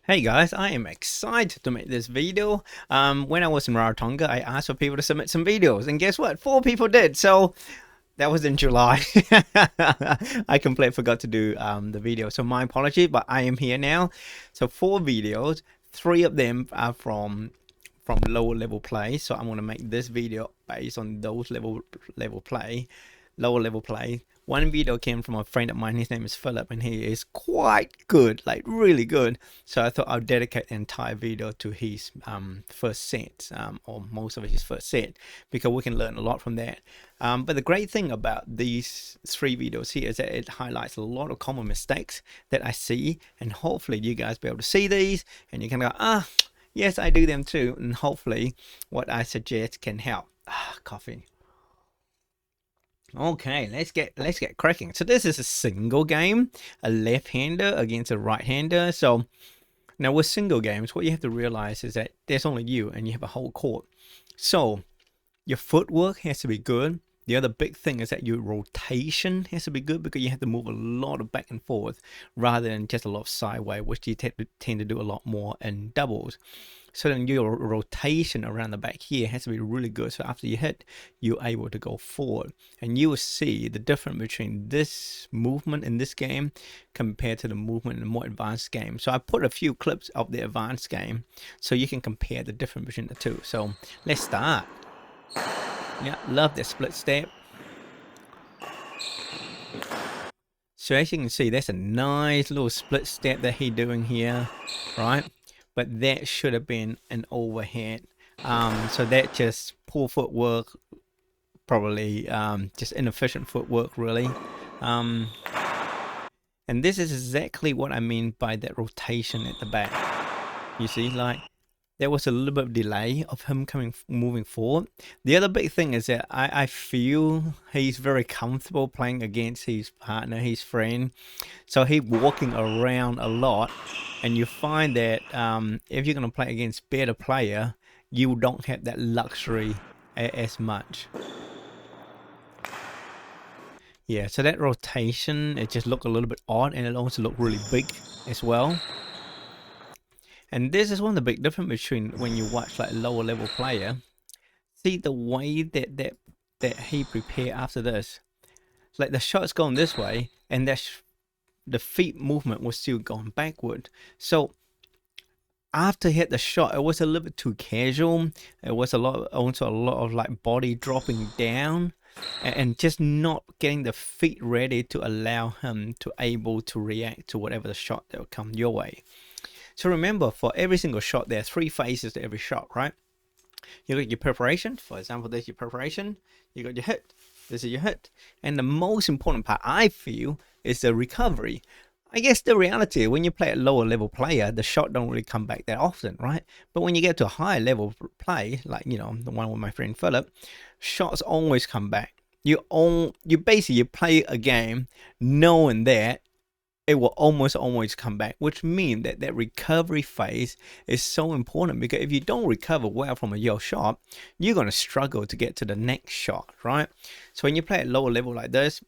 Hey guys, I am excited to make this video. When I was in Rarotonga, I asked for people to submit some videos, and guess what? 4 people did. So that was in July. I completely forgot to do the video, so my apology. But I am here now. So 4 videos, 3 of them are from lower level play. So I'm gonna make this video based on those lower level play. One video came from a friend of mine. His name is Philip, and he is quite good, like really good. So I thought I'll dedicate the entire video to his first set, or most of his first set, because we can learn a lot from that. But the great thing about these 3 videos here is that it highlights a lot of common mistakes that I see, and hopefully you guys be able to see these, and you can go, yes, I do them too, and hopefully what I suggest can help. Coffee. Okay, let's get cracking. So this is a single game, a left-hander against a right-hander. So now with single games, what you have to realize is that there's only you and you have a whole court. So your footwork has to be good. The other big thing is that your rotation has to be good, because you have to move a lot of back and forth rather than just a lot of sideways, which you tend to do a lot more in doubles. So then your rotation around the back here has to be really good. So after you hit, you're able to go forward. And you will see the difference between this movement in this game compared to the movement in the more advanced game. So I put a few clips of the advanced game so you can compare the difference between the two. So let's start. Yeah, love the split step. So as you can see, that's a nice little split step that he's doing here, right? But that should have been an overhead. So that just poor footwork, probably just inefficient footwork, really. And this is exactly what I mean by that rotation at the back. You see, like, there was a little bit of delay of him moving forward. The other big thing is that I feel he's very comfortable playing against his partner, his friend. So he's walking around a lot, and you find that if you're going to play against better player, you don't have that luxury as much. Yeah, so that rotation, it just looked a little bit odd, and it also looked really big as well. And this is one of the big difference between when you watch like a lower level player. See the way that he prepare after this. It's like the shot's going this way, and the feet movement was still going backward. So after he hit the shot, it was a little bit too casual. It was also a lot of like body dropping down, and just not getting the feet ready to allow him to able to react to whatever the shot that will come your way. So remember, for every single shot, there are 3 phases to every shot, right? You got your preparation. For example, there's your preparation. You got your hit. This is your hit. And the most important part, I feel, is the recovery. I guess the reality, when you play a lower level player, the shot don't really come back that often, right? But when you get to a higher level play, like, you know, the one with my friend Philip, shots always come back. You basically play a game knowing that it will almost always come back, which means that that recovery phase is so important, because if you don't recover well from your shot, you're going to struggle to get to the next shot, right? So when you play at lower level like this,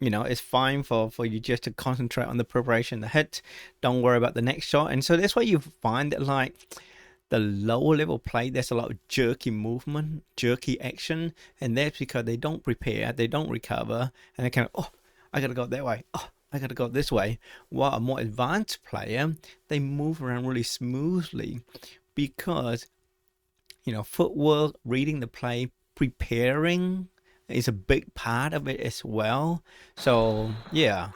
you know, it's fine for you just to concentrate on the preparation, the hit. Don't worry about the next shot. And so that's why you find that, like, the lower level play, there's a lot of jerky movement, jerky action, and that's because they don't prepare, they don't recover, and they kind of, oh, I gotta go that way, oh, I gotta go this way. While a more advanced player, they move around really smoothly, because, you know, footwork, reading the play, preparing is a big part of it as well. So yeah,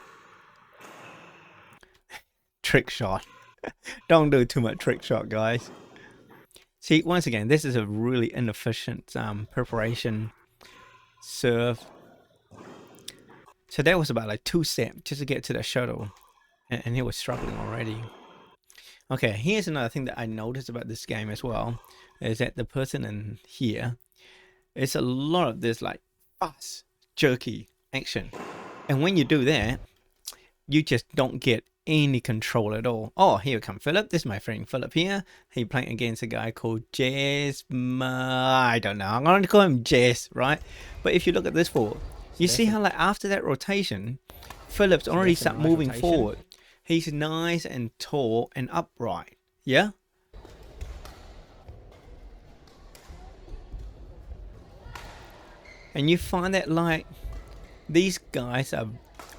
trick shot. Don't do too much trick shot, guys. See, once again, this is a really inefficient preparation serve. So that was about like 2 steps just to get to the shuttle, and he was struggling already. Okay, here's another thing that I noticed about this game as well, is that the person in here, it's a lot of this like fast, jerky action. And when you do that, you just don't get any control at all. Oh, here comes Philip. This is my friend Philip here. He playing against a guy called Jess. I don't know. I'm going to call him Jess, right? But if you look at this forward, you see how, like, after that rotation, Philip's already start moving forward. He's nice and tall and upright. Yeah? And you find that like these guys are,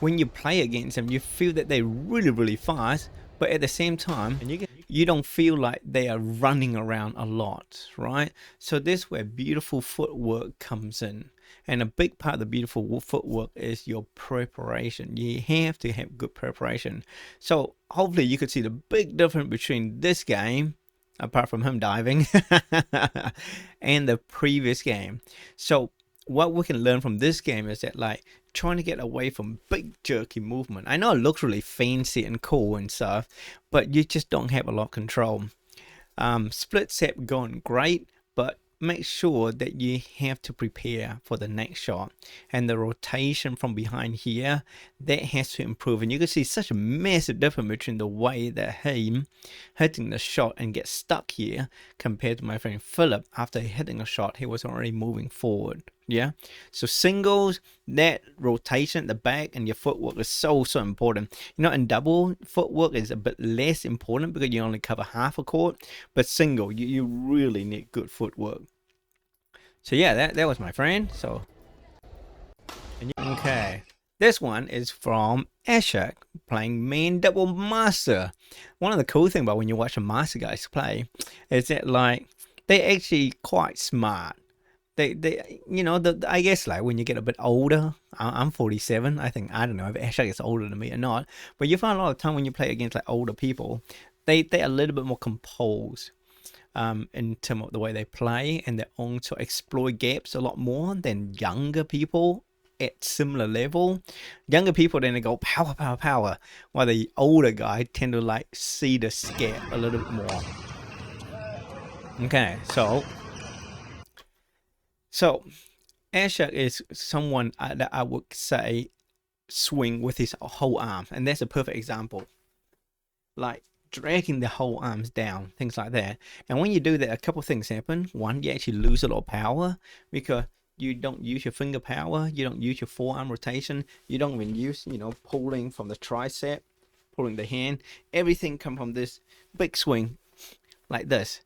when you play against them, you feel that they're really, really fast, but at the same time, you don't feel like they are running around a lot, right? So this is where beautiful footwork comes in. And a big part of the beautiful footwork is your preparation. You have to have good preparation. So hopefully you could see the big difference between this game, apart from him diving, and the previous game. So what we can learn from this game is that like trying to get away from big jerky movement. I know it looks really fancy and cool and stuff, but you just don't have a lot of control. Split step going great, but make sure that you have to prepare for the next shot, and the rotation from behind here, that has to improve. And you can see such a massive difference between the way that him hitting the shot and get stuck here compared to my friend Philip. After hitting a shot, he was already moving forward. Yeah, so singles, that rotation at the back and your footwork is so important. You know, in double, footwork is a bit less important because you only cover half a court, but single, you really need good footwork. So yeah, that was my friend. So okay, this one is from Ashok playing main double master. One of the cool things about when you watch a master guys play is that like they're actually quite smart. They you know, I guess like when you get a bit older, I'm 47. I think, I don't know if Ashok is older than me or not, but you find a lot of time when you play against like older people, they're a little bit more composed in terms of the way they play, and they also exploit gaps a lot more than younger people at similar level. Younger people then they go power, power, power, while the older guy tend to like see the gap a little bit more. Okay, so Ashok is someone that I would say swing with his whole arm, and that's a perfect example. Like dragging the whole arms down, things like that. And when you do that, a couple of things happen. One, you actually lose a lot of power because you don't use your finger power, you don't use your forearm rotation, you don't even use, you know, pulling from the tricep, pulling the hand. Everything comes from this big swing like this.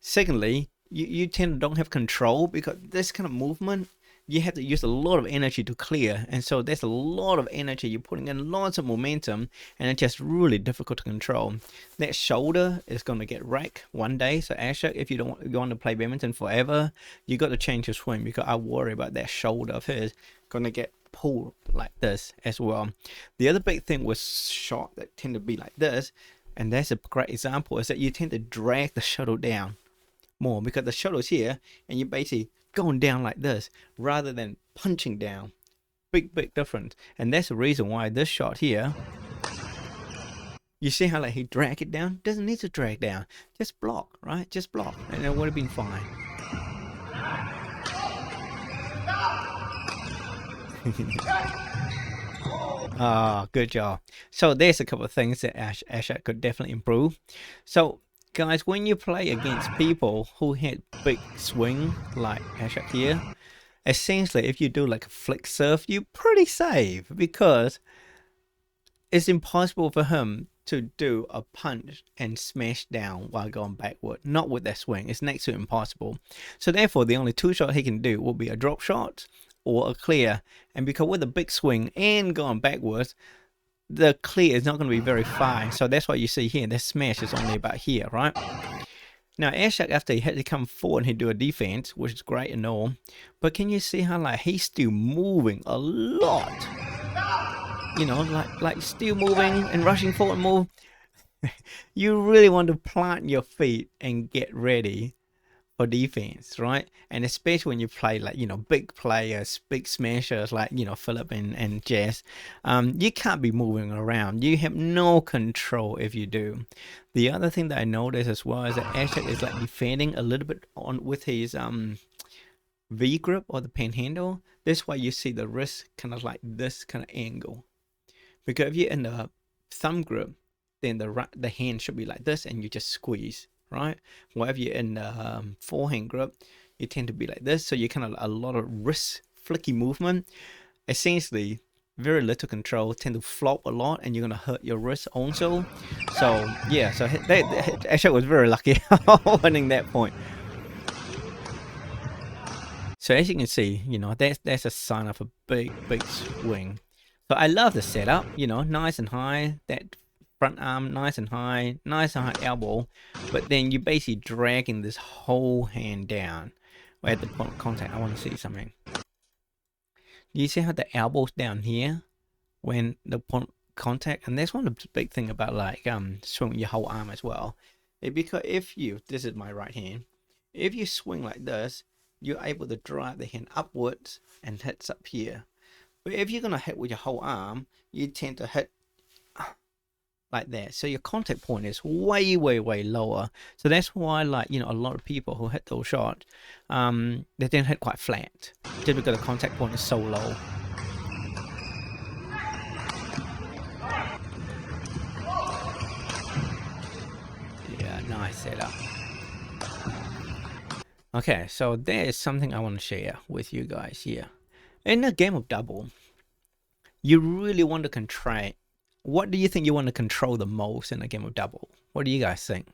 Secondly, you tend to don't have control because this kind of movement, you have to use a lot of energy to clear, and so there's a lot of energy, you're putting in lots of momentum, and it's just really difficult to control. That shoulder is going to get wrecked one day. So Ashok, if you don't want to play badminton forever, you got to change your swing, because I worry about that shoulder of his going to get pulled like this as well. The other big thing with shot that tend to be like this, and that's a great example, is that you tend to drag the shuttle down more because the shuttle's here and you're basically going down like this rather than punching down. Big difference. And that's the reason why this shot here, you see how like he drag it down? Doesn't need to drag down, just block, right? Just block and it would have been fine. Good job. So there's a couple of things that Ashok could definitely improve. So guys, when you play against people who hit big swing like Ashok here, essentially if you do like a flick serve, you're pretty safe because it's impossible for him to do a punch and smash down while going backward. Not with that swing, it's next to impossible. So therefore the only two shots he can do will be a drop shot or a clear, and because with a big swing and going backwards, the clear is not going to be very far. So that's what you see here. The smash is only about here, right? Now Ashok, after he had to come forward and he'd do a defense, which is great and all, but can you see how like he's still moving a lot? You know, like still moving and rushing forward and move. You really want to plant your feet and get ready for defense, right? And especially when you play like, you know, big players, big smashers like, you know, Philip and Jess, you can't be moving around. You have no control if you do. The other thing that I noticed as well is that Ashok is like defending a little bit on with his V grip or the panhandle. This way you see the wrist kind of like this kind of angle, because if you're in the thumb grip, then the hand should be like this and you just squeeze, right? Wherever you're in the forehand grip, you tend to be like this, so you kind of a lot of wrist flicky movement. Essentially, very little control, tend to flop a lot, and you're gonna hurt your wrist also. So yeah, so that actually was very lucky winning that point. So as you can see, you know, that's a sign of a big swing. So I love the setup, you know, nice and high, that front arm nice and high elbow, but then you're basically dragging this whole hand down. At the point of contact, I want to see something. Do you see how the elbow's down here when the point of contact? And that's one of the big thing about like swinging your whole arm as well. Because if you, this is my right hand, if you swing like this, you're able to drive the hand upwards and hits up here. But if you're gonna hit with your whole arm, you tend to hit like that. So your contact point is way lower. So that's why, like, you know, a lot of people who hit those shots, they tend to hit quite flat, just because the contact point is so low. Yeah, nice setup. Okay, so there is something I want to share with you guys here. In a game of double, you really want to control. What do you think you want to control the most in a game of double? What do you guys think?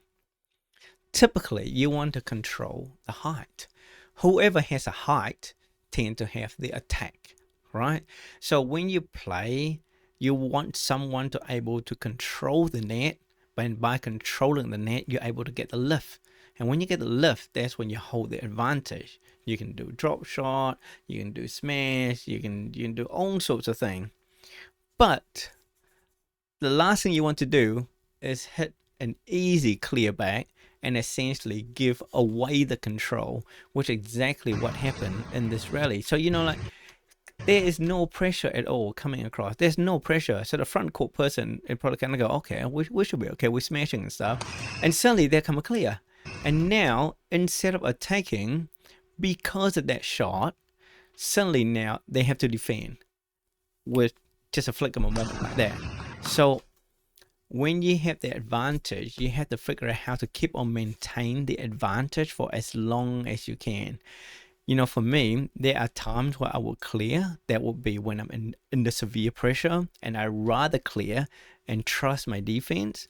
Typically, you want to control the height. Whoever has a height tend to have the attack, right? So when you play, you want someone to able to control the net, but by controlling the net, you're able to get the lift. And when you get the lift, that's when you hold the advantage. You can do drop shot, you can do smash, you can do all sorts of things. But the last thing you want to do is hit an easy clear back and essentially give away the control, which is exactly what happened in this rally. So, you know, like, there is no pressure at all coming across. There's no pressure. So the front court person is probably kind of go, okay, we should be okay. We're smashing and stuff. And suddenly they come clear. And now, instead of attacking, because of that shot, suddenly now they have to defend with just a flick of a moment like that. So when you have the advantage, you have to figure out how to keep on maintain the advantage for as long as you can. You know, for me, there are times where I will clear. That would be when I'm in the severe pressure, and I rather clear and trust my defense.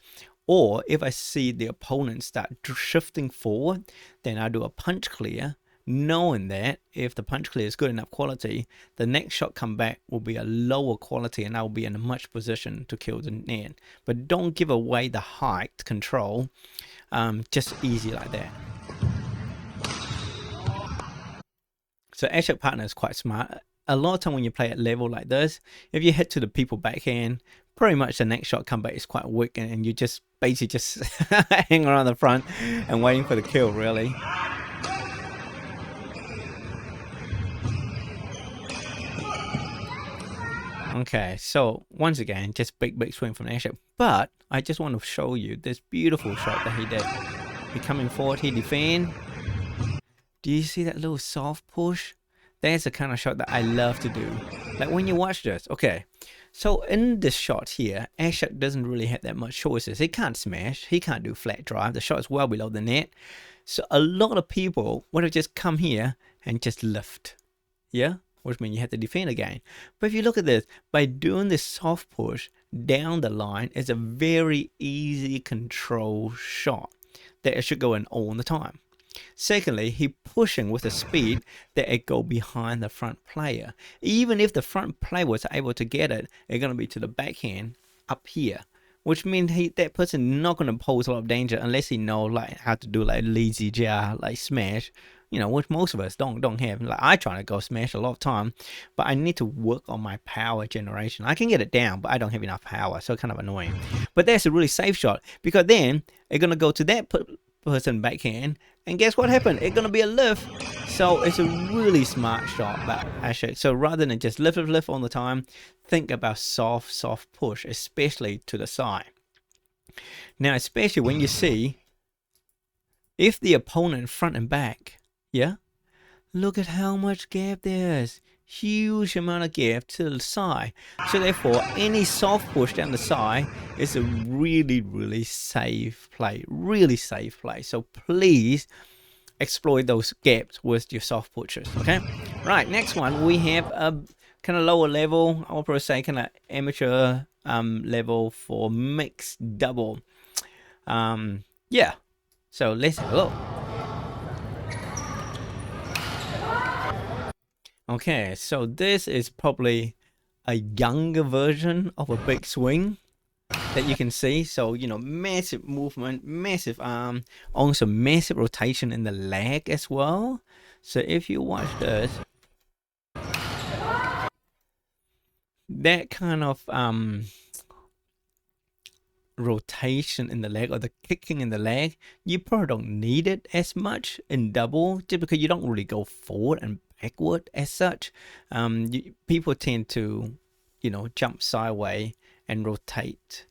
Or if I see the opponent start shifting forward, then I do a punch clear, knowing that if the punch clear is good enough quality, the next shot come back will be a lower quality and I will be in a much position to kill the net. But don't give away the height control just easy like that. So Ashok partner is quite smart. A lot of time when you play at level like this, if you hit to the people backhand, pretty much the next shot comeback is quite weak, and you just basically just hang around the front and waiting for the kill, really. Okay, so once again, just big swing from Ashok. But I just want to show you this beautiful shot that he did. He coming forward, he defend. Do you see that little soft push? That's the kind of shot that I love to do. Like when you watch this, okay. So in this shot here, Ashok doesn't really have that much choices. He can't smash, he can't do flat drive. The shot is well below the net. So a lot of people would have just come here and just lift. Yeah? Which means you have to defend again. But if you look at this, by doing this soft push down the line, it's a very easy control shot that it should go in all the time. Secondly, he pushing with a speed that it go behind the front player. Even if the front player was able to get it, it's going to be to the backhand up here. Which means that person not going to pose a lot of danger unless he know like how to do like lazy jar, like smash. You know, which most of us don't have. Like I try to go smash a lot of time, but I need to work on my power generation. I can get it down, but I don't have enough power, so it's kind of annoying. But that's a really safe shot because then it's gonna go to that person backhand, and guess what happened? It's gonna be a lift. So it's a really smart shot, but actually, so rather than just lift all the time, think about soft push, especially to the side. Now, especially when you see if the opponent front and back. Yeah, look at how much gap there is. Huge amount of gap to the side. So therefore, any soft push down the side is a really safe play. Really safe play. So please exploit those gaps with your soft pushes. Okay. Right. Next one, we have a kind of lower level. I would probably say kind of amateur level for mixed double. Yeah, so let's have a look. Okay, so this is probably a younger version of a big swing that you can see. So, you know, massive movement, massive arm, also massive rotation in the leg as well. So if you watch this, that kind of rotation in the leg, or the kicking in the leg, you probably don't need it as much in double, just because you don't really go forward and backward as such. People tend to, you know, jump sideways and rotate.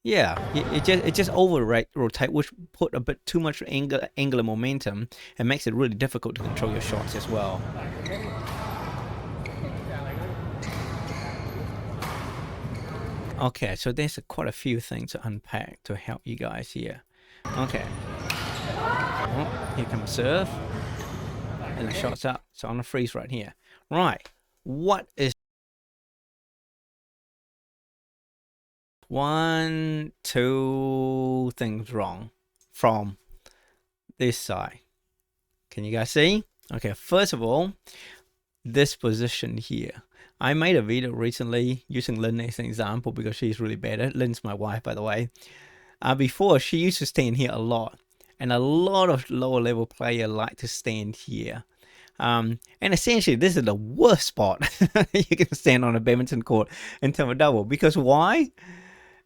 Yeah, it just over rotate, which put a bit too much angular momentum and makes it really difficult to control your shots as well. Okay, so there's quite a few things to unpack to help you guys here. Okay. Oh, here comes serve. And the shot's up. So I'm gonna freeze right here. Right. What is 1, 2 things wrong from this side? Can you guys see? Okay, first of all, this position here. I made a video recently using Lynn as an example because she's really bad at it. Lynn's my wife, by the way. Before, she used to stand here a lot. And a lot of lower level players like to stand here. And essentially, this is the worst spot you can stand on a badminton court in terms of double. Because why?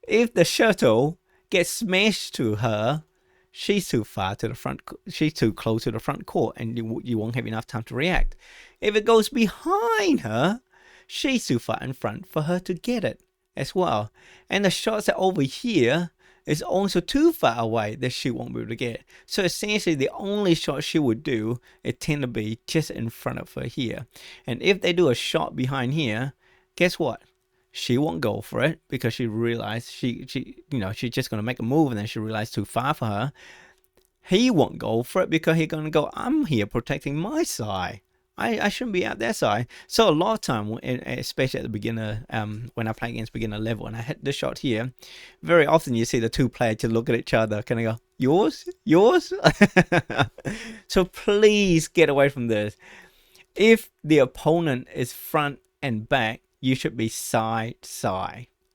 If the shuttle gets smashed to her, she's too far to the front. She's too close to the front court, and you won't have enough time to react. If it goes behind her, she's too far in front for her to get it as well. And the shots that over here is also too far away that she won't be able to get. So essentially, the only shot she would do, it tend to be just in front of her here. And if they do a shot behind here, guess what? She won't go for it because she realized she's just going to make a move, and then she realized too far for her. He won't go for it because he's going to go, I'm here protecting my side. I shouldn't be out that side. So a lot of time, especially at the beginner, when I play against beginner level and I hit the shot here, very often you see the two players just look at each other, kind of go, yours? So please get away from this. If the opponent is front and back, you should be side.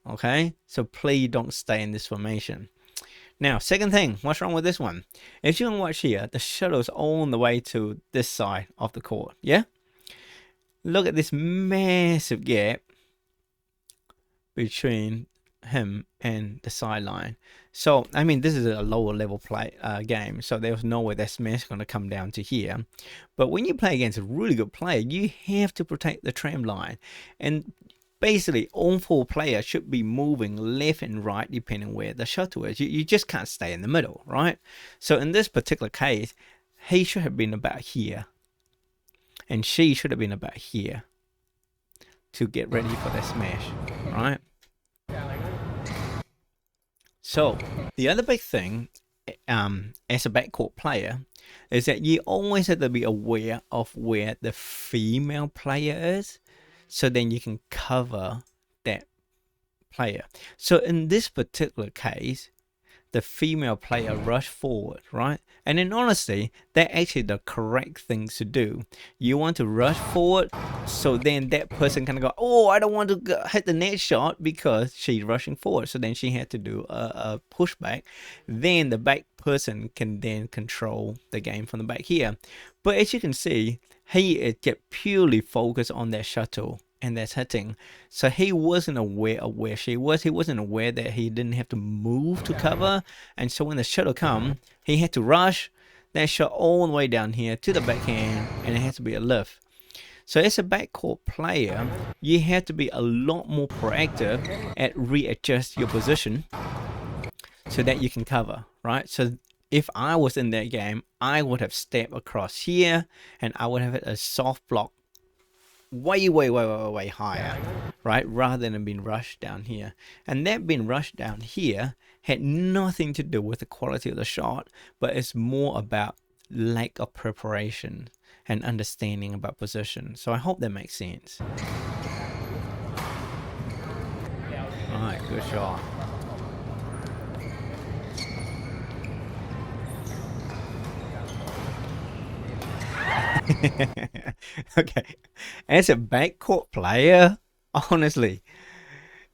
Okay? So please don't stay in this formation. Now, second thing, what's wrong with this one? If you can watch here, the shuttle's on the way to this side of the court, yeah? Look at this massive gap between him and the sideline. So, I mean, this is a lower level game, so there's no way that smash is going to come down to here. But when you play against a really good player, you have to protect the tram line. And basically, all four players should be moving left and right depending where the shuttle is. You just can't stay in the middle, right? So in this particular case, he should have been about here. And she should have been about here to get ready for that smash, right? So the other big thing as a backcourt player is that you always have to be aware of where the female player is, so then you can cover that player. So in this particular case, the female player rushed forward, right? And in honesty, that's actually the correct thing to do. You want to rush forward, so then that person can go, oh, I don't want to hit the net shot because she's rushing forward. So then she had to do a pushback. Then the back person can then control the game from the back here. But as you can see, he is just purely focused on that shuttle and that's hitting. So he wasn't aware of where she was. He wasn't aware that he didn't have to move to cover. And so when the shuttle come, he had to rush that shot all the way down here to the backhand, and it has to be a lift. So as a backcourt player, you have to be a lot more proactive at readjust your position so that you can cover, right? So if I was in that game, I would have stepped across here and I would have hit a soft block way higher, right? Rather than being rushed down here. And that being rushed down here had nothing to do with the quality of the shot, but it's more about lack of preparation and understanding about position. So I hope that makes sense. Good shot. Okay, as a backcourt player, honestly,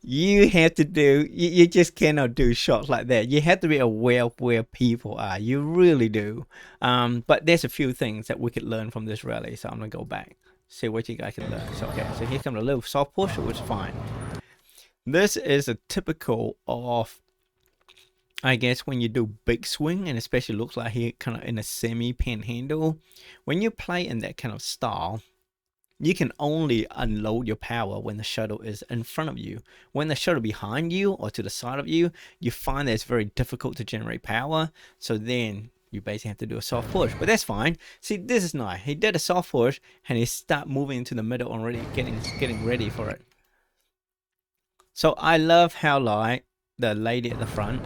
you have to do, you just cannot do shots like that. You have to be aware of where people are. You really do. But there's a few things that we could learn from this rally. So I'm gonna go back, see what you guys can learn. So okay, so here comes a little soft push, which is fine. This is a typical of, I guess, when you do big swing, and especially looks like here kind of in a semi panhandle. When you play in that kind of style, you can only unload your power when the shuttle is in front of you. When the shuttle behind you or to the side of you, you find that it's very difficult to generate power. So then you basically have to do a soft push, but that's fine. See, this is nice. He did a soft push and he started moving into the middle already, getting ready for it. So I love how like the lady at the front,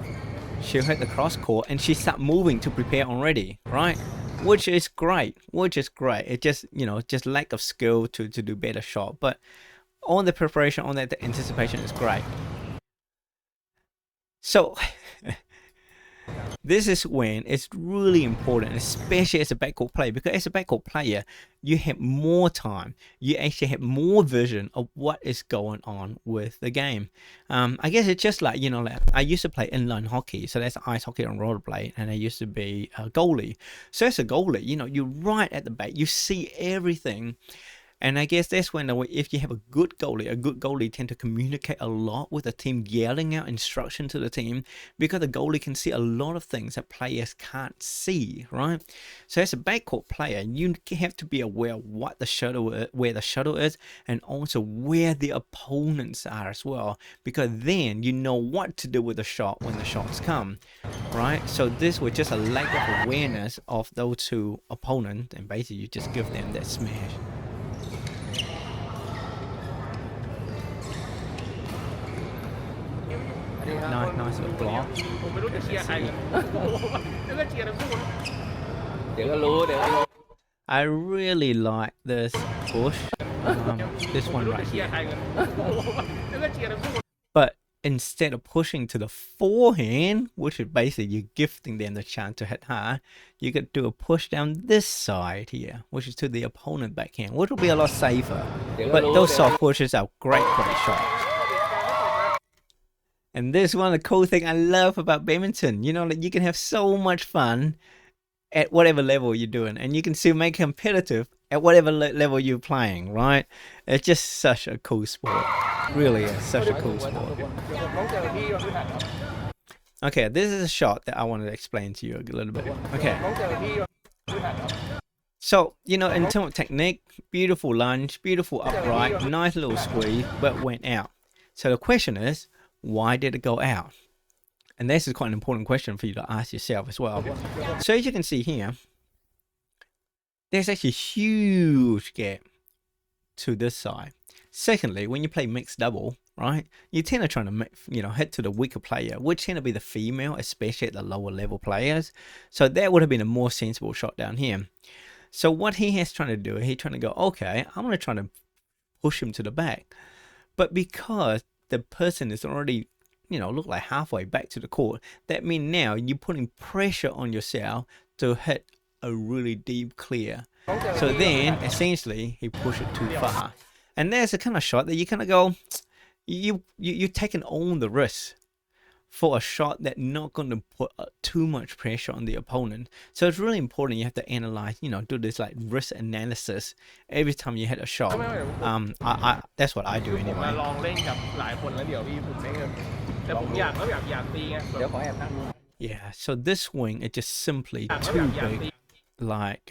she'll hit the cross court and she start moving to prepare already, right? Which is great, It just, you know, just lack of skill to do better shot, but all the preparation, all that anticipation is great. So this is when it's really important, especially as a backcourt player, because as a backcourt player, you have more time. You actually have more vision of what is going on with the game. I guess it's just like, you know, like I used to play inline hockey, so that's ice hockey on rollerblade, and I used to be a goalie. So as a goalie, you know, you're right at the back, you see everything. And I guess that's when, if you have a good goalie tend to communicate a lot with the team, yelling out instruction to the team, because the goalie can see a lot of things that players can't see, right? So as a backcourt player, you have to be aware of what the shuttle, where the shuttle is, and also where the opponents are as well, because then you know what to do with the shot when the shots come, right? So this was just a lack of awareness of those two opponents, and basically you just give them that smash. Nice little block. I really like this push, this one right here. But instead of pushing to the forehand, which is basically you're gifting them the chance to hit hard, you could do a push down this side here, which is to the opponent backhand, which will be a lot safer. But those soft pushes are great shots. And this is one of the cool things I love about badminton. You know, like you can have so much fun at whatever level you're doing, and you can still make competitive at whatever level you're playing, right? It's just such a cool sport. Really is such a cool sport. Okay, this is a shot that I wanted to explain to you a little bit. Okay. So, you know, in terms of technique, beautiful lunge, beautiful upright, nice little squeeze, but went out. So the question is, why did it go out? And this is quite an important question for you to ask yourself as well. So as you can see here, there's actually a huge gap to this side. Secondly, when you play mixed double, right, you tend to try to, you know, hit to the weaker player, which tend to be the female, especially at the lower level players. So that would have been a more sensible shot down here. So what he has trying to do, he's trying to go, okay, I'm going to try to push him to the back. But because the person is already, you know, look like halfway back to the court, that means now you're putting pressure on yourself to hit a really deep clear. So then essentially he pushed it too far, and there's a kind of shot that you kind of go, you're taking on the risk for a shot that's not going to put too much pressure on the opponent. So it's really important you have to analyze, you know, do this like risk analysis every time you hit a shot. That's what I do anyway. Yeah, so this swing is just simply too big. Like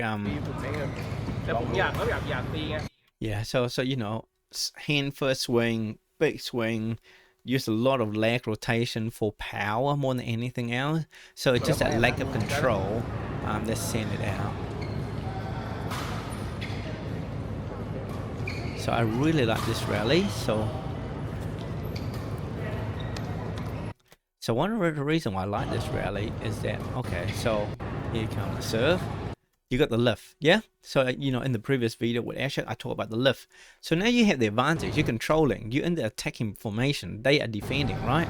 yeah, so you know, hand first swing, big swing, use a lot of leg rotation for power more than anything else. So it's just that lack of control that sent it out. So I really like this rally. So one of the reasons why I like this rally is that, okay, so here comes the serve. You got the lift, yeah? So, you know, in the previous video with Asher, I talked about the lift. So now you have the advantage. You're controlling. You're in the attacking formation. They are defending, right?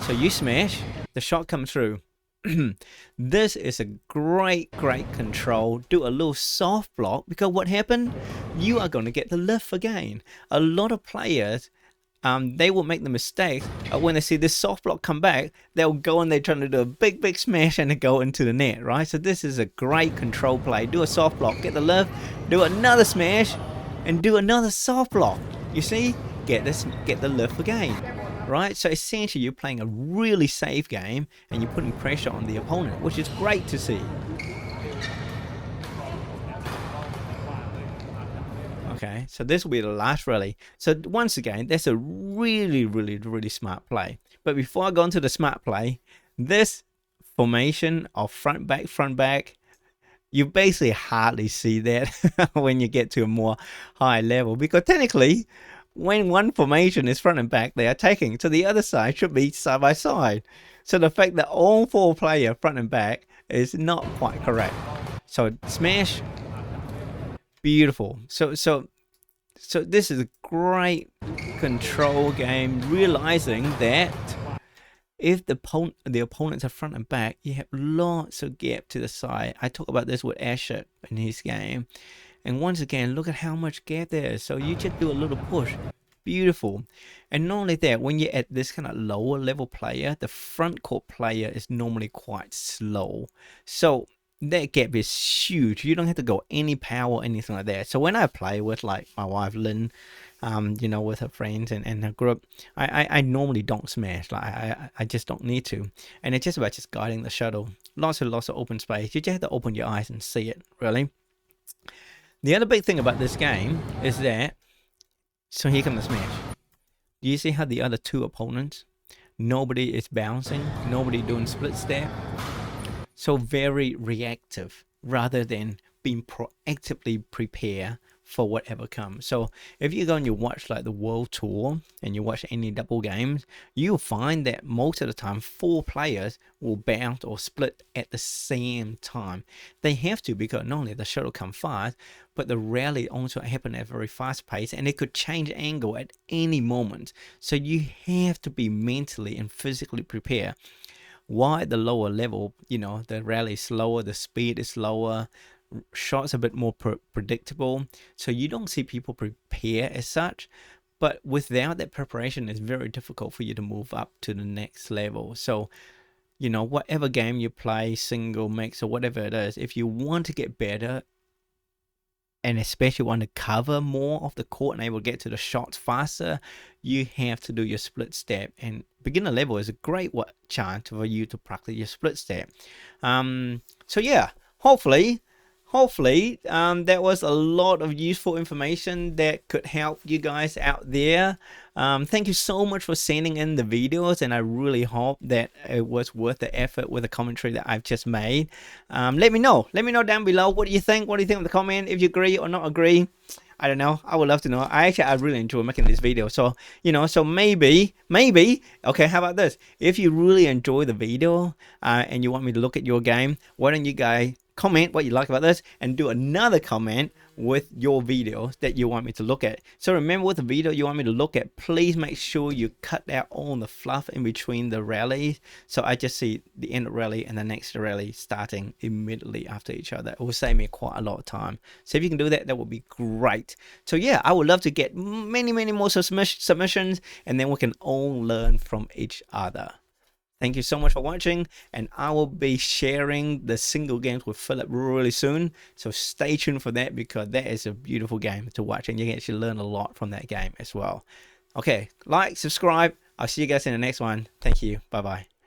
So you smash. The shot comes through. This is a great control. Do a little soft block, because what happened? You are going to get the lift again. A lot of players, they will make the mistake when they see this soft block come back, they'll go and they're trying to do a big smash and they go into the net, right? So this is a great control play. Do a soft block, get the lift, do another smash, and do another soft block. You see, get the lift again, right? So essentially you're playing a really safe game and you're putting pressure on the opponent, which is great to see. Okay, so this will be the last rally. So once again, that's a really smart play. But before I go into the smart play, this formation of front back, you basically hardly see that when you get to a more high level, because technically when one formation is front and back, they are taking. So the other side should be side by side. So the fact that all four player front and back is not quite correct. So smash. Beautiful. So this is a great control game, realizing that if the opponents are front and back, you have lots of gap to the side. I talk about this with Asher in his game, and once again, look at how much gap there is. So you just do a little push. Beautiful. And not only that, when you're at this kind of lower level player, the front court player is normally quite slow. So that gap is huge. You don't have to go any power or anything like that. So when I play with like my wife Lynn, you know, with her friends and her group, I normally don't smash. Like I just don't need to. And it's just about just guiding the shuttle. Lots of open space. You just have to open your eyes and see it, really. The other big thing about this game is that, so here comes the smash. Do you see how the other two opponents, nobody is bouncing, nobody doing split step? So very reactive rather than being proactively prepared for whatever comes. So if you go and you watch like the World Tour and you watch any double games, you'll find that most of the time 4 players will bounce or split at the same time. They have to, because not only the shuttle come fast, but the rally also happen at a very fast pace and it could change angle at any moment. So you have to be mentally and physically prepared. Why at the lower level, you know, the rally is slower, the speed is lower, shots a bit more predictable, so you don't see people prepare as such. But without that preparation, it's very difficult for you to move up to the next level. So, you know, whatever game you play, single, mix, or whatever it is, if you want to get better, and especially want to cover more of the court and able to get to the shots faster, you have to do your split step. And beginner level is a great chance for you to practice your split step. So yeah, hopefully that was a lot of useful information that could help you guys out there. Thank you so much for sending in the videos, and I really hope that it was worth the effort with the commentary that I've just made. Let me know down below, what do you think? What do you think of the comment? If you agree or not agree, I don't know. I would love to know. I really enjoy making this video. So, you know, so maybe, okay, how about this? If you really enjoy the video and you want me to look at your game, why don't you guys comment what you like about this and do another comment with your videos that you want me to look at. So remember, with the video you want me to look at, please make sure you cut out all the fluff in between the rallies, so I just see the end of rally and the next rally starting immediately after each other. It will save me quite a lot of time. So if you can do that, that would be great. So yeah, I would love to get many more submissions, and then we can all learn from each other. Thank you so much for watching, and I will be sharing the single games with Philip really soon, so stay tuned for that, because that is a beautiful game to watch and you can actually learn a lot from that game as well. Okay, like, subscribe. I'll see you guys in the next one. Thank you. Bye bye.